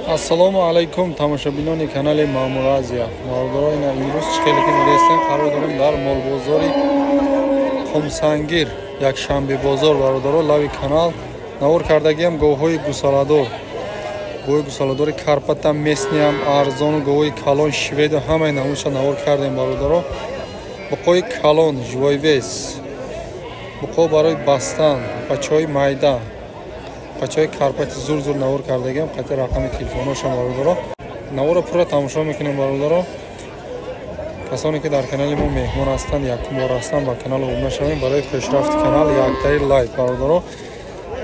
Ассалому алайкум тамошобинони канали Маъмур Азия. Мардорои имрӯз чӣ хеле ки медестем қарор дорем дар молбозори Хумсангир якшанбе бозор бародаро лави канал навор кардагиам гоҳҳои гусаладор. Гоҳи гусаладори Карпата местниям арзону гоҳҳои калон шведу ҳамаи намуша навор кардем бародаро. Буқои калон живойвез, буқо барои бастан, пачаҳои майда, пачаҳои Карпати зур навор кардагиам. қайта рақами телефоношам бародаро. Навора пурра тамошо мекунем бародаро. касоне ки дар канали мо меҳмон ҳастанд, якум бор ҳастанд, ба канал обуна шавем барои пешрафти канал яктаи лайк бародаро.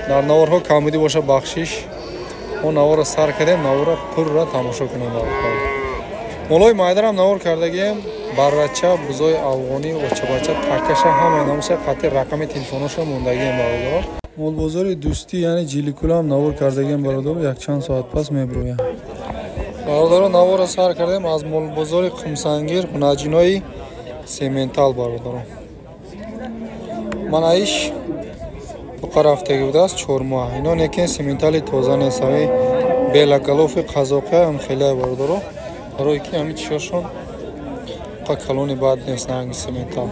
дар наворҳо камбудӣ боша бахшиш. мо навора сар кардем, навора пурра тамошо кунем бародаро. молои майдарам навор кардагием. баррача, бузои афғонӣ, очабача, такаша ҳамаи намуша қайта рақами телефоношам мондагием бародаро. молбозори дӯстӣ яъне ҷиликулам навор кардагием бародаро. якчанд соат пас мебироям бародаро. навора сар кардем аз молбозори Хумсангир хунаҷинои сементал бародаро. манаиш буқа рафтаги будааст 4 моҳ. ино некен сементали тоза нест, ҳами белагалофи қазоқия ам хеле бародаро. барои ки ҳами чишошон буқа калони бад нест нанги сементал.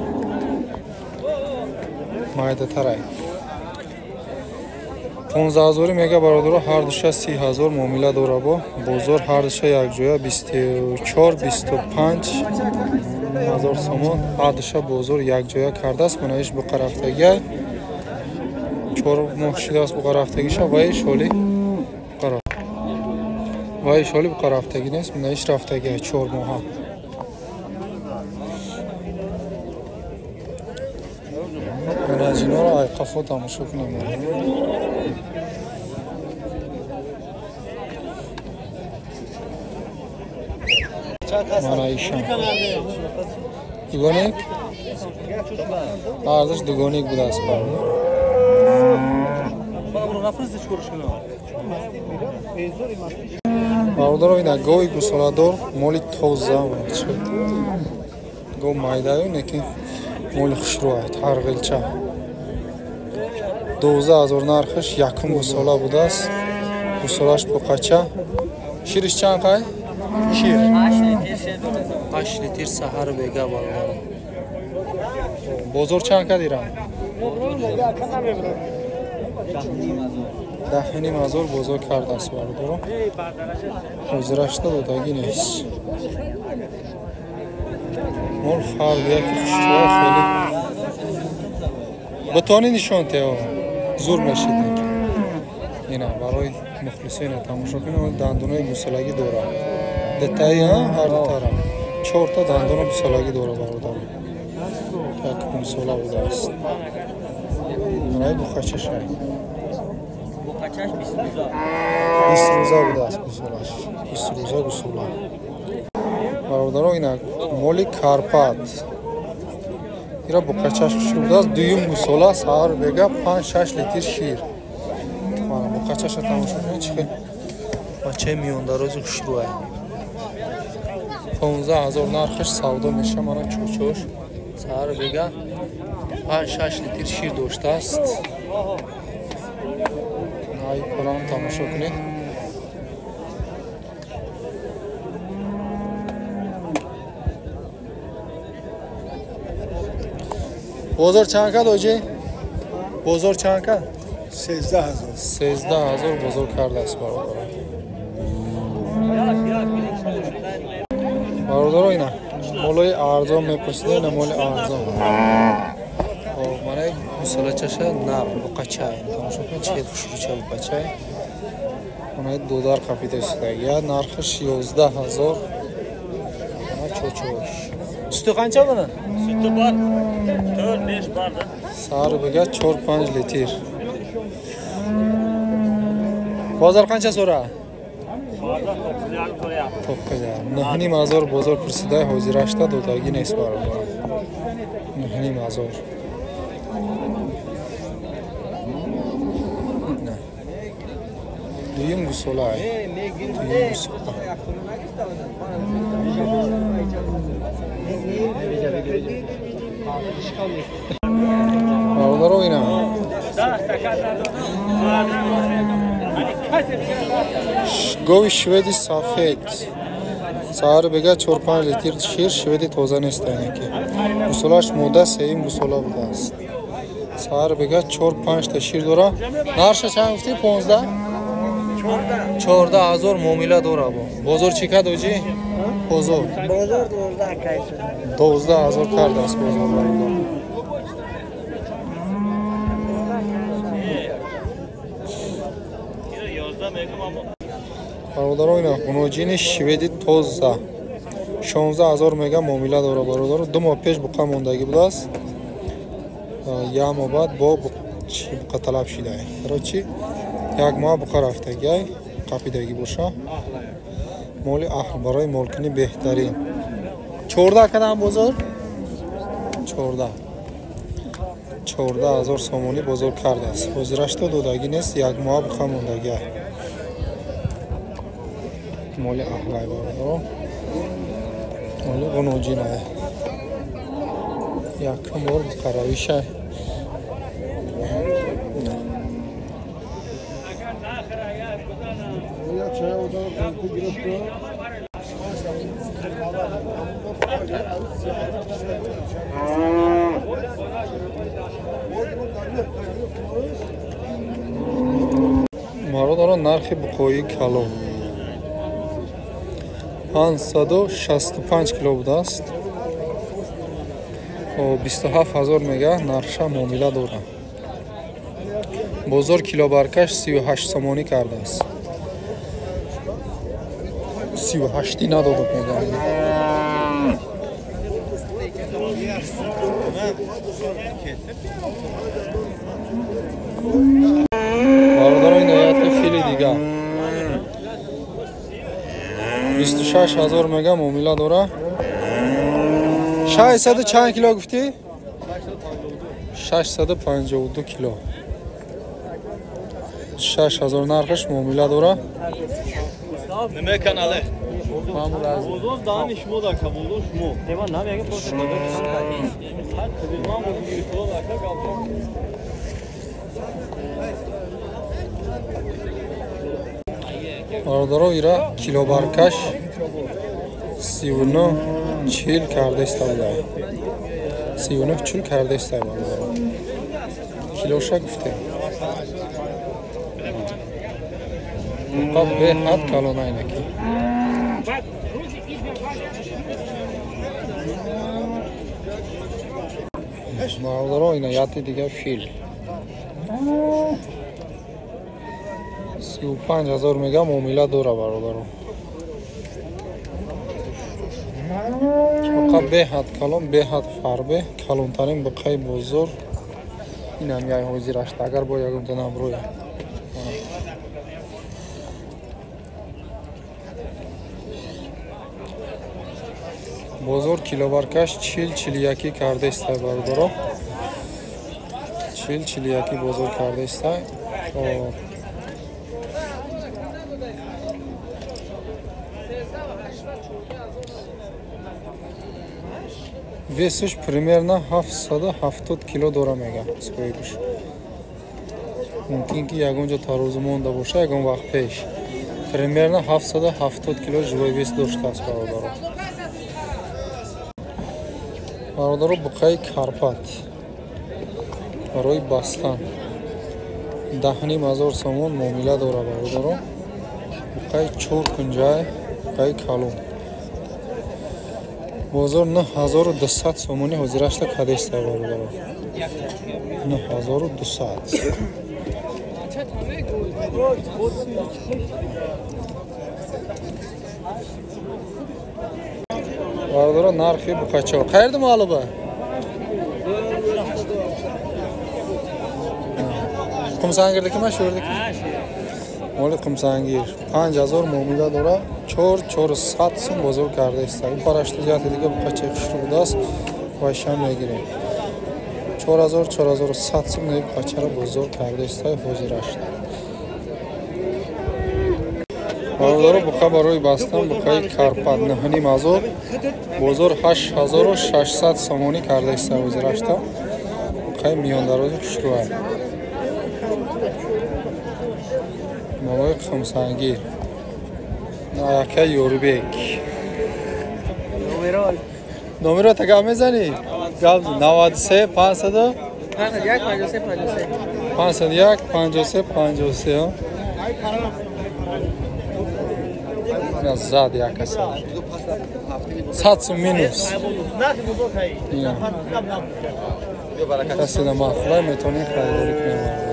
майдатарай 15000 мега бародаро. ҳар душа 30000 муомила дора бо бозор. ҳар душа якҷоя 24-25 ҳазор сомон. ҳар душа бозор якҷоя кардааст. манаиш буқа рафтагия 4 моҳ шудааст. буқа рафтагиша ваи шоли буқа рафтаги нест. манаиш рафтагия 4 моҳа. манаҷиноро айқафо тамошо кунем. манаишам дугонек арзиш дугонек будааст бародаро. ина гоҳи гусаладор моли тоза гоҳ майдаю неки моли хушрӯайт ҳарғилча 12000 нархиш. якум гусола будааст. гусолаш буқача. шириш чанд қай? шир 8 литр саҳар бега бародаро. бозор чанд кадирам? 10,000 бозор кардааст бародаро. ҳозирашта додагӣ нест. мол фарди яки хушрӯи хеле битони нишонтео зур мешид. ина барои мухлисина тамошо кунем. дандонои гусалагӣ дора. детаи ҳар тара 4 та дандоно гусалагӣ дора бародаро. як гусола будааст. манаи буқачашай 20 рӯза будааст. гусолаш 20 рӯза гусола бародаро. ина моли Карпат. ира буқачаш хушрӯ будааст. дуюм гусола саҳар бега 5-6 литр шир. мана буқачаша тамошо кунед чӣ бачаи миёндарози хушрӯай. 15000 нархиш савдо меша. мана чӯчош саҳар бега 5-6 литр шир доштааст. ай пурам тамошо кунед. бозор чанд кад оҷи? бозор чанд кад? 13000 бозор кардааст бародаро. бародаро ина молои арзон мепурсида. ина моли арзон. манаи гусалачаша нар буқачай. тамошо кунед чӣ хушрӯча буқачай. манаи додар қапида истодаги. як нархиш 11000. мана чочош. суту қанча буда? суту бар 4-5 барда. сар бега 4-5 литр. бозор қанча сора? 9,500 бозор пурсида. ҳозирашта додагӣ нест бародаро. 9,500. дуюм гусола. дуюм гусола. бародаро ина گوی شویدی سفید سهار بگه 4-5 لیتر شیر شویدی تازه نیست اینکه گوسلاش مدت سیم گوسلا بوده است سهار بگه 4-5 تا شیر داره نرش چند گفتی 15 14,000 معامله داره بازار چی کرد اوجی بازار 12,000 کرده است بازار برادران خونوجین شویدی تازه 16,000 میگه معامله داره برادر 2 ماه پیش بقا موندگی بود است یا ماه بعد با بقا طلب شده برای چی 1 ماه بقا رفتگی قاپیدگی باشه مال اهل برای مالکنی بهترین 14 کدام بازار 14,000 سومونی بازار کرده است بازارش تو دودگی نیست 1 ماه بقا موندگی مال اهلای برادر مال غنوجین های یکم بار قراویش های برادر نرخ بقایی کلو 565 کیلو بوده است و 27,000 میگه نرخش معامله داره بازار کیلو برکش 38 سومونی کرده است 38 نداده میگه برادران نهایت فیلی دیگه 26,000 میگه معامله داره 600 چند کیلو گفتی 652 کیلو 6,000 نرخش معامله داره نمی کاناله معمول از بازار دانش مودا کبولش مو تمام نمیگه پروسه برادران ایرا کیلو برکش 39 40 کرده است بوده 39 40 کرده است برادران کیلوشه گفته قاب به حد کلون اینکی برادران اینا یاتی دیگه فیل 35,000 میگه معامله داره برادران فقط به حد کلون به حد فربه کلون ترین بقای بزرگ این هم یای حاضر است اگر با یکم دنم روی بزرگ کیلو برکش 40-41 کرده است برادران 40-41 بزرگ کرده است весش примерно 770 кило дора мега скоиш мумкин ки ягонҷо тарозу монда боша ягон вақт пеш примерно 770 кило ҷувои вес доштааст бародаро буқаи карпат барои бастан 10,000 сомон муомила дора бародаро буқаи 4 кунҷаи буқаи калон бозор 9,200 сомони ҳозирашта кадеста бародаро 9,200 бародаро нархи буқачо қайерда маълуба қумсангирдики машҳурдики моли қумсангир 5,000 муомила дора 4,400 сум бозор кардааст ин парашти зияти дига буқачаи хушрӯ будааст вайшам мегирем 4,100 сум неи буқачаро бозор кардааст ҳозирашт бародаро буқа барои бастан буқаи карпат 9,000 бозор 8,600 сомонӣ кардааст ҳозирашта буқаи миёндарози хушрӯ مالای خمسنگیر نایکه یوربک نومی را تکا میزنی؟ 93 500 501 53 53 زاد یک اصلا 100 مینوس کسی در مخلای میتونی خریداری کنیم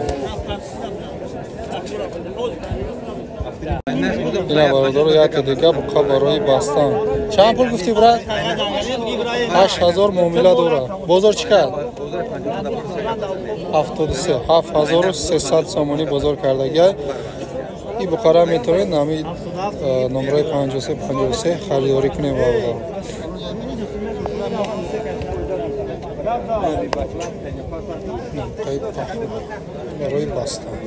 اینا برادر یک دیگه بقا برای باستان چند پول گفتی براد؟ 8000 معامله دوره بازار چی کرد؟ 73 7300 سامانی بازار کردگی این بخاره میتونید نامی نمره 53 53 خریداری کنیم برادر برای باستان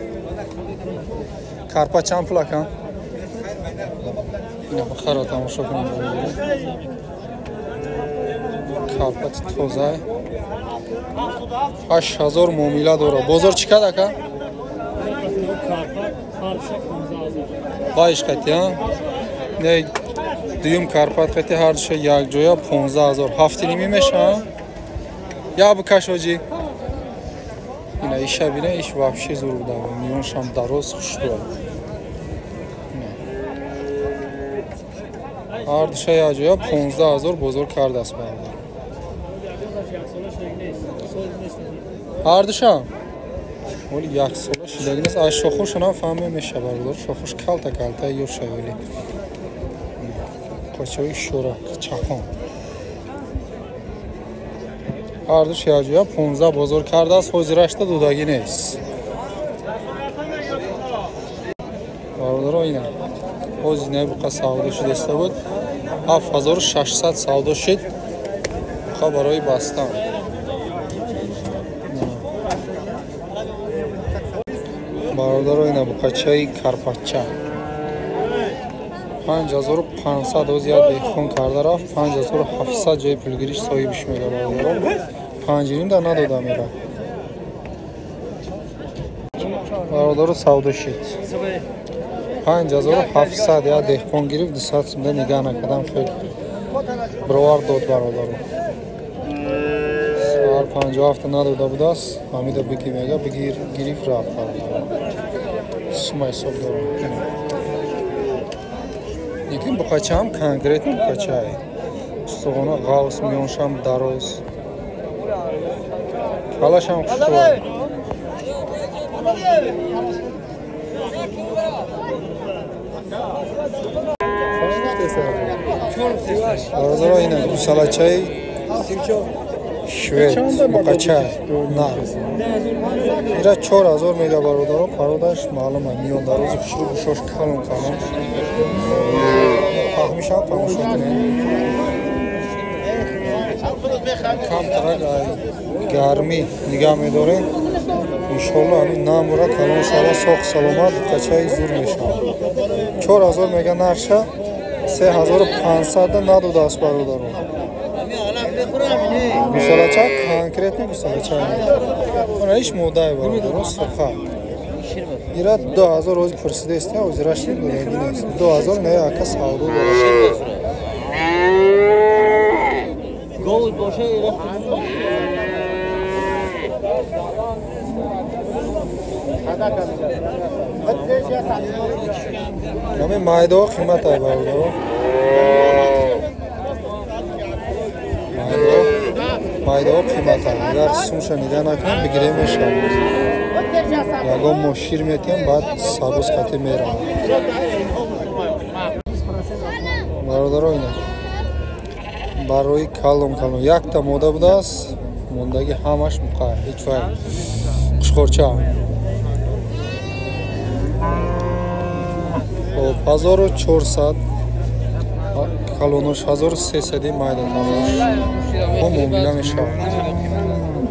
کارپا چند پول کن؟ اینا بخاره تماشا کنیم کارپا توزای 8000 معامله دوره بازار چی کرد اکا؟ باش قطعی ها نه دیوم کارپات قطعی هر دوشه یک جویا 15000 هفتی نیمی میشه یا بکش آجی اینا ایشه بینه ایش وابشی ضرور داره میونش هم دروز خوش داره هر دوشه یک جویا 15000 بزرگ کرده است برادر هر دوشه ولی یک ساله شدگی نیست از شاخوش هم فهمه میشه برادر شاخوش کلتا کلتا یو شویلی قچوی شورک چخون هر دوش یک جویا 15 بزرگ کرده است حوزیرش تا دودگی نیست برادر اینه حوزی نه بقا سعوده شده است بود 7600 سعوده شد بقا برای باستان برادر اینه بقا چای کارپاچه 5500 از یاد بخون کرده رفت 5700 جای پولگیریش صاحبش میگه برادر 5 در نداده میره برادر سعوده شد 5700 یا دهقان گرفت 200 سمده نگاه نکردم خیلی بروار داد برادر سوار 57 نداده بود است حمیده بگی میگه بگیر گرفت رفت برادر سمای صبح دارم یکی بخچه هم کنکریت بخچه های استخونه غاوس میونش هم دروز کلاش هم خوش دارم برادر اینه گوساله چای شوید بخچه های نه ایره 4000 میگه برادر پرودش معلومه میون دروز خوشی رو بشوش کلون کنم فهمیش هم تماشا کنیم کم ترک گرمی نگاه میداریم انشالله همین نام را کلون شده ساخت سلامت بچه های زور میشه 4000 میگه نرشه 3500 نداده است برادر گوساله چه کنکریت نه گوساله چه اون ایش موده برادر سخت ایراد 2000 روز پرسیده است و زیرش دودگی نیست 2000 نه اکا سعودو داره گول باشه همه مایده قیمت های برادر مایده قیمت های اگر سومش نگاه نکنم بگیره میشه یکم مشیر میتیم بعد سابوس قطعی میرم برادر اینه برای کلم یک تا موده بوده است موندگی همش مقای هیچ وقت خوشخورچه 1400 کلونش 1300 مایده تماش هم مومیله میشه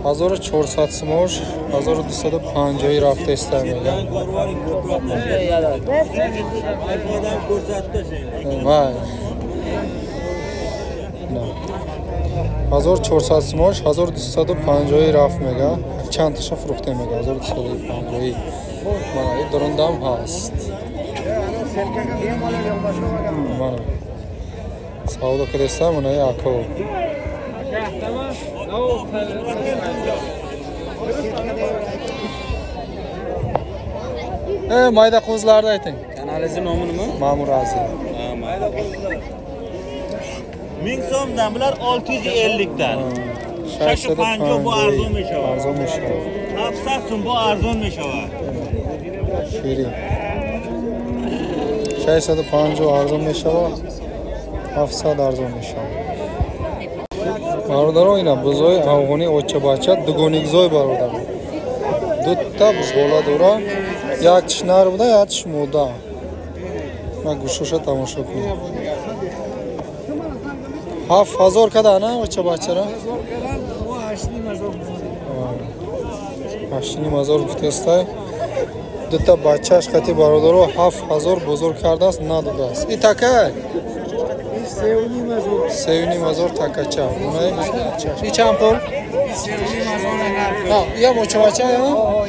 1400 سموش 1250 رفته استه میگه وای 1400 سموش 1250 رفت میگه چند تاشا فروخته میگه 1250 من این درندم هست Mana. Savdo qilasizlar, mana akov. Mayda qo'zlarni ayting. Kanalingiz nomi nima? Ma'mur Aziz. 1000 so'mdan bular 650 dan. Shasha panjo bu arzon mishava. Arzon mishava. 700 so'm bu arzon mishava. Shirin. 650 arzon mishava. 700 arzon mishava. Barodaron ina buzoy afg'oniy o'cha-bacha dugonigzoy barodar. Dutta buzg'ola dura. Yak tish narida, yak tish moda. Ma gushosha tomosha qiling. 7000 kadana o'cha-bachara? 8000 گفتستای دو تا بچه‌اش خطی برادرو 7000 بزرگ کرده است نداده است. این تکه 3500 تکه چه؟ اونایی بچه‌اش. این چند پول؟ 3500 یا موچه بچه یا؟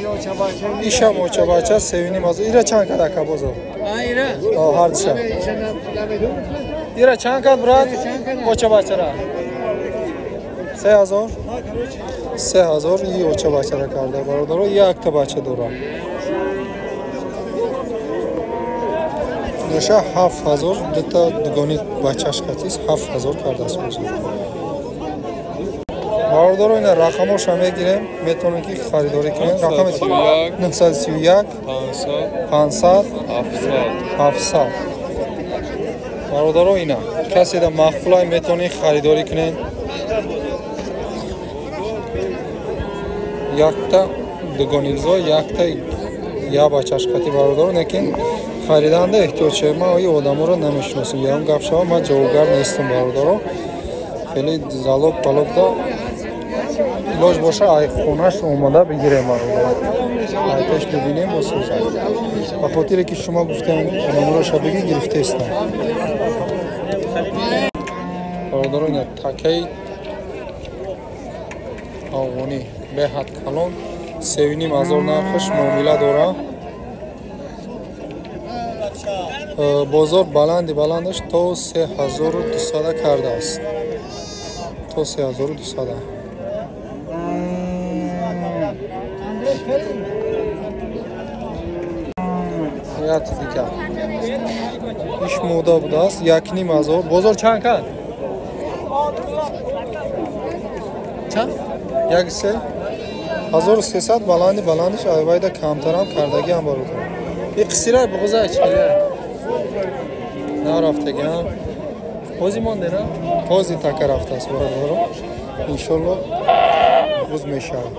ایشا موچه بچه 3500. ایره چند کده که بزرگ؟ ایره؟ هر دشه. ایره چند کد براد؟ موچه بچه را؟ 3000 3000 این اوچه بچه را کرده برادر یک تا بچه داره نشه 7000 دو تا دوگانی بچهش خطیست 7000 کرده است برادر این رقمش هم میگیریم میتونیم که خریداری کنیم رقم 931 500 700 برادر این کسی در مخفلای میتونیم خریداری کنیم якта дугонигзо якта я бачаш хати бародар лекин хариданда эҳтиёҷ ма ои одаморо намешиносим яром гап шава ма ҷавобгар нестам бародаро хеле залоб палобда илоҷ боша ай хонаш омода бигирем бародар айташ бибинем бо сӯзад ба хотире ки шумо гуфтем одаморо шабиги гирифтаистам бародаро ина такаи афғонӣ беҳад калон 3500 нархаш муомила дора бозор баландаш то 3200 кардааст то 3200 як дигар иш мода будааст 1500 бозор чанд кард чанд як се 1300 баландиш айвайда камтарам кардаги ҳам бародар и қисира буғуза чиқилар нарафтагам ҳози мондена ҳози така рафтааст бародаро иншолло буз мешавад